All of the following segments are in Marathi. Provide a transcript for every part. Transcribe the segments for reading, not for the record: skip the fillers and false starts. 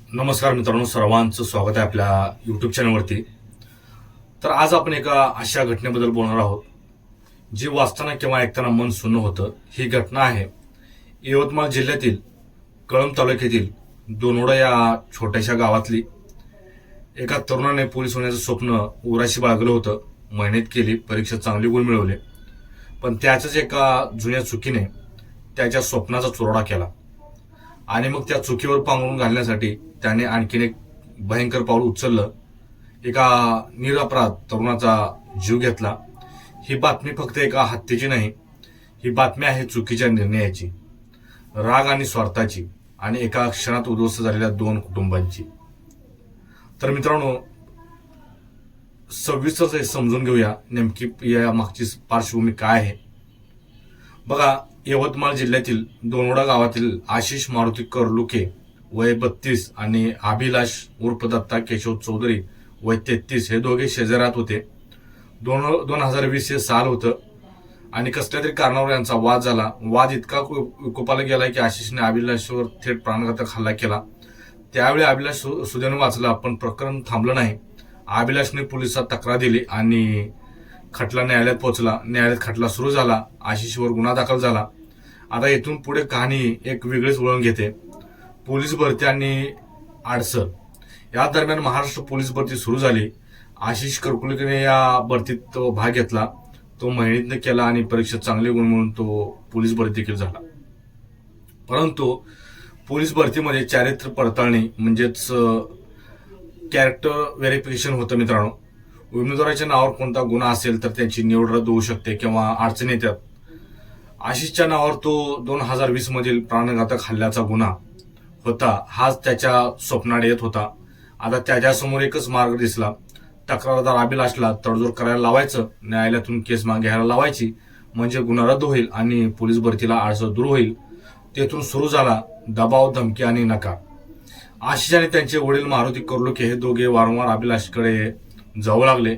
नमस्कार मित्रांनो, सर्वांचं स्वागत आहे आपल्या यूट्यूब चॅनलवरती. तर आज आपण एका अशा घटनेबद्दल बोलणार आहोत जी वाचताना किंवा ऐकताना मन सुन्न होतं. ही घटना आहे यवतमाळ जिल्ह्यातील कळंब तालुक्यातील दोनोडा या छोट्याशा गावातली. एका तरुणाने पोलीस होण्याचं स्वप्न उराशी बाळगलं होतं. मेहनत केली, परीक्षेत चांगले गुण मिळवले, पण त्याच्याच एका जुन्या चुकीने त्याच्या स्वप्नाचा चुराडा केला. आणि मग त्या चुकीवर पांघरून घालण्यासाठी त्याने आणखीन एक भयंकर पाऊल उचललं. एका निरपराध तरुणाचा जीव घेतला. ही बातमी फक्त एका हत्येची नाही, ही बातमी आहे चुकीच्या निर्णयाची, राग आणि स्वार्थाची, आणि एका क्षणात उद्ध्वस्त झालेल्या दोन कुटुंबांची. तर मित्रांनो, सविस्तर समजून घेऊया नेमकी या मागची पार्श्वभूमी काय आहे. बघा, यवतमाळ जिल्ह्यातील दोनोडा गावातील आशिष मारुती कर्लुके वय 32 आणि अभिलाष उर्फ दत्ता केशव चौधरी वय 33 हे दोघे शेजारात होते. 2020 हे साल होतं आणि कसल्या तरी कारणावर यांचा वाद झाला. वाद इतका विकोपाला गेला की आशिषने अभिलाषवर थेट प्राणघातक हल्ला केला. त्यावेळी अभिलाष सुदैवाने वाचला, पण प्रकरण थांबलं नाही. अभिलाषने पोलिसात तक्रार दिली आणि खटला न्यायालयात पोहोचला. न्यायालयात खटला सुरू झाला. आशिषवर गुन्हा दाखल झाला. आता इथून पुढे कहाणी एक वेगळीच वळण घेते. पोलीस भरती आणि आडसर या दरम्यान महाराष्ट्र पोलीस भरती सुरू झाली. आशिष कर्कुलेने या भरतीत भाग घेतला. तो मेहनतीने केला आणि परीक्षेत चांगले गुण मिळून तो पोलीस भरती देखील झाला. परंतु पोलीस भरतीमध्ये चारित्र्य पडताळणी म्हणजेच कॅरेक्टर व्हेरिफिकेशन होतं मित्रांनो. उमेदवाराच्या नावावर कोणता गुन्हा असेल तर त्याची निवड रद्द होऊ शकते किंवा अडचणी येतात. आशिषच्या नावावर तो 2020 मधील प्राणघातक हल्ल्याचा गुन्हा होता. हाच त्याच्या स्वप्नात येत होता. आता त्याच्यासमोर एकच मार्ग दिसला. तक्रारदार अभिलाषला तडजोड करायला लावायचं, न्यायालयातून केस घ्यायला लावायची, म्हणजे गुन्हा रद्द होईल आणि पोलीस भरतीला अडचण दूर होईल. तेथून सुरू झाला दबाव, धमकी आणि नकार. आशिष आणि त्यांचे वडील मारुती कर्लुके हे दोघे वारंवार अभिलाषकडे जाऊ लागले.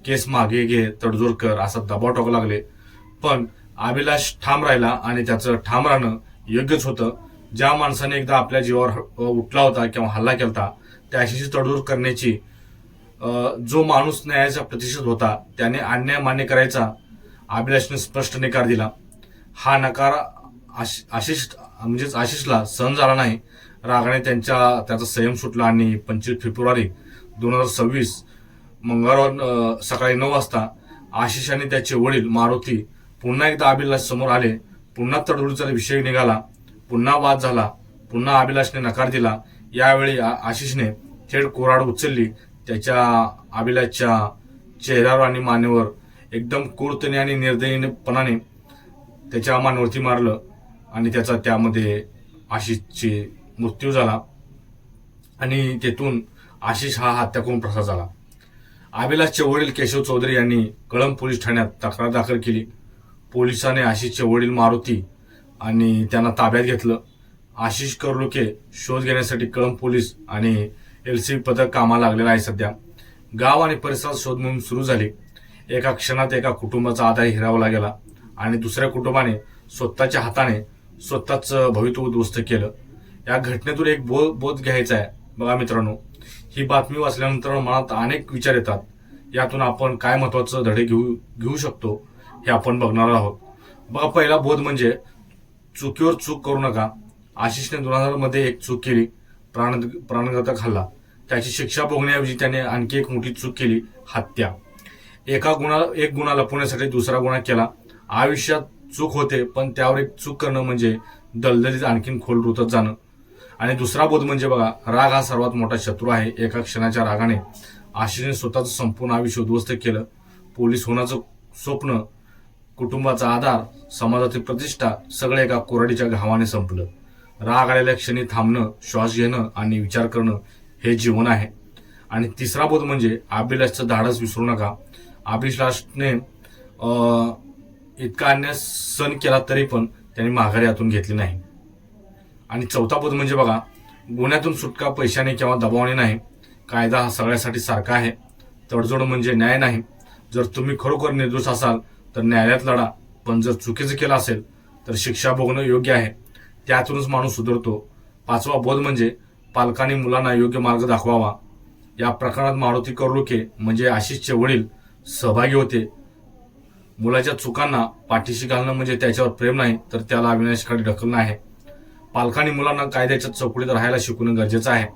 केस मागे घे, तडजोड कर, असा दबाव टाकू लागले. पण अभिलाष ठाम राहिला आणि त्याचं ठाम राहणं योग्यच होतं. ज्या माणसाने एकदा आपल्या जीवावर उठला होता किंवा हल्ला केला, त्याशी तडजोड करण्याची जो माणूस न्यायाच्या प्रतिष्ठित होता त्याने अन्याय मान्य करायचा अभिलाषने स्पष्ट नकार दिला. हा नकार आशिषला सहन झाला नाही. रागाने त्याचा संयम सुटला आणि 25 फेब्रुवारी 2026 मंगळवार सकाळी 9 वाजता आशिष आणि त्याचे वडील मारुती पुन्हा एकदा अभिलाष समोर आले. पुन्हा तडजोडीचा विषय निघाला. पुन्हा वाद झाला. पुन्हा अभिलाषने नकार दिला. यावेळी आशिषने थेट कोराड उचलली. त्याच्या अभिलाषच्या चेहऱ्यावर आणि मानेवर एकदम क्रूरतेने आणि निर्दयीपणाने त्याच्या मानेवरती मारलं आणि त्याचा त्यामध्ये आशिषची मृत्यू झाला. आणि तेथून आशिष हा हत्या करून प्रसार झाला. अभिलाषचे वडील केशव चौधरी यांनी कळंब पोलीस ठाण्यात तक्रार दाखल केली. पोलिसांनी आशिषचे वडील मारुती आणि त्यांना ताब्यात घेतलं. आशिष कर्लुके शोध घेण्यासाठी कळंब पोलीस आणि LCB पथक कामाला लागलेला आहे. सध्या गाव आणि परिसरात शोध मोहीम सुरू झाली. एका क्षणात एका कुटुंबाचा आधार हिरावला गेला आणि दुसऱ्या कुटुंबाने स्वतःच्या हाताने स्वतःच भवितव्य उद्ध्वस्त केलं. या घटनेतून एक बोध घ्यायचा आहे. बघा मित्रांनो, ही बातमी वाचल्यानंतर मनात अनेक विचार येतात. यातून आपण काय महत्वाचं धडे घेऊ शकतो हे आपण बघणार आहोत. बघा, पहिला बोध म्हणजे चुकीवर चूक करू नका. आशिषने 2000 मध्ये एक चूक केली, प्राणघातक हल्ला. त्याची शिक्षा भोगण्याऐवजी त्याने आणखी एक मोठी चूक केली, हत्या. एक गुन्हा लपवण्यासाठी दुसरा गुन्हा केला. आयुष्यात चूक होते, पण त्यावर एक चूक करणं म्हणजे दलदलीत आणखीन खोल रुतत जाणं. आणि दुसरा बोध म्हणजे बघा, राग हा सर्वात मोठा शत्रू आहे. एका क्षणाच्या रागाने आशिषने स्वतःचं संपूर्ण आयुष्य उद्ध्वस्त केलं. पोलीस होण्याचं स्वप्न, कुटुंबाचा आधार, समाजाची प्रतिष्ठा सगळे एका कोरडीच्या घावाने संपलं. राग आलेल्या क्षणी थांबणं, श्वास घेणं आणि विचार करणं हे जीवन आहे. आणि तिसरा बोध म्हणजे अभिलाषचं धाडस विसरू नका. अभिलाषने इतका अन्याय सहन केला तरी पण त्यांनी माघारी यातून घेतली नाही. आणि चौथा बोध म्हणजे बघा, गुन्ह्यातून सुटका पैशाने किंवा दबावाने नाही. कायदा हा सगळ्यासाठी सारखा आहे. तडजोड म्हणजे न्याय नाही. जर तुम्ही खरोखर निर्दोष असाल तर न्यायालयात लढा, पण जर चुकीचं केलं असेल तर शिक्षा भोगणं योग्य आहे. त्यातूनच माणूस सुधारतो. पाचवा बोध म्हणजे पालकांनी मुलांना योग्य मार्ग दाखवावा. या प्रकरणात मारुती कर्लुके म्हणजे आशिषचे वडील सहभागी होते. मुलाच्या चुकांना पाठीशी घालणं म्हणजे त्याच्यावर प्रेम नाही, तर त्याला अविनाशकडे ढकलणं आहे. पालकांनी मुलांना कायद्याच्या चौकटीत राहायला शिकवणं गरजेचं आहे.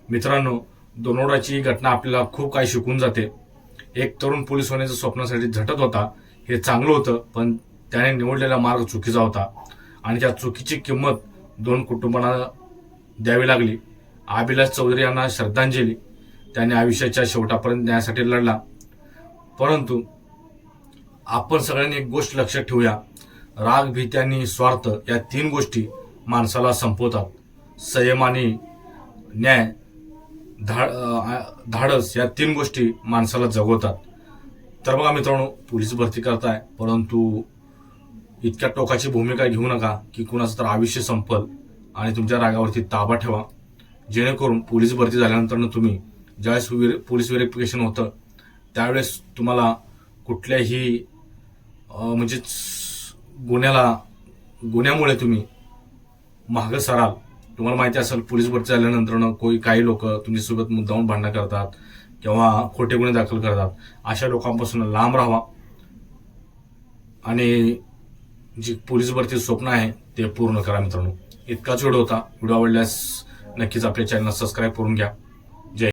मित्रांनो, दोनोडाची ही घटना आपल्याला खूप काही शिकवून जाते. एक तरुण पोलीस होण्याच्या स्वप्नासाठी झटत होता. हे चांगलं होतं, पण त्याने निवडलेला मार्ग चुकीचा होता आणि त्या चुकीची किंमत दोन कुटुंबांना द्यावी लागली. अभिलाष चौधरी यांना श्रद्धांजली. त्याने आयुष्याच्या शेवटापर्यंत न्यायासाठी लढला. परंतु आपण सगळ्यांनी एक गोष्ट लक्षात ठेवूया, राग, भीती आणि स्वार्थ या 3 गोष्टी माणसाला संपवतात. संयम आणि न्याय, धाडस या 3 गोष्टी माणसाला जगवतात. तर बघा मित्रांनो, पोलीस भरती करताय, परंतु इतक्या टोकाची भूमिका घेऊ नका की कुणाचं तर आयुष्य संपल आणि तुमच्या रागावरती ताबा ठेवा. जेणेकरून पोलीस भरती झाल्यानंतर तुम्ही ज्यावेळेस पोलीस व्हेरिफिकेशन होतं त्यावेळेस तुम्हाला कुठल्याही म्हणजे गुन्ह्यामुळे तुम्ही मागं सराल. तुम्हाला माहिती असेल, पोलीस भरती झाल्यानंतर काही लोक तुमच्यासोबत मुद्दामून भांडणं करतात किंवा खोटे गुन्हे दाखल करतात. अशा लोकांपासून लांब राहावा आणि जी पोलीस भरती स्वप्न आहे ते पूर्ण करा. मित्रांनो, इतकाच व्हिडिओ होता. व्हिडिओ आवडल्यास नक्कीच आपल्या चॅनलला सबस्क्राईब करून घ्या.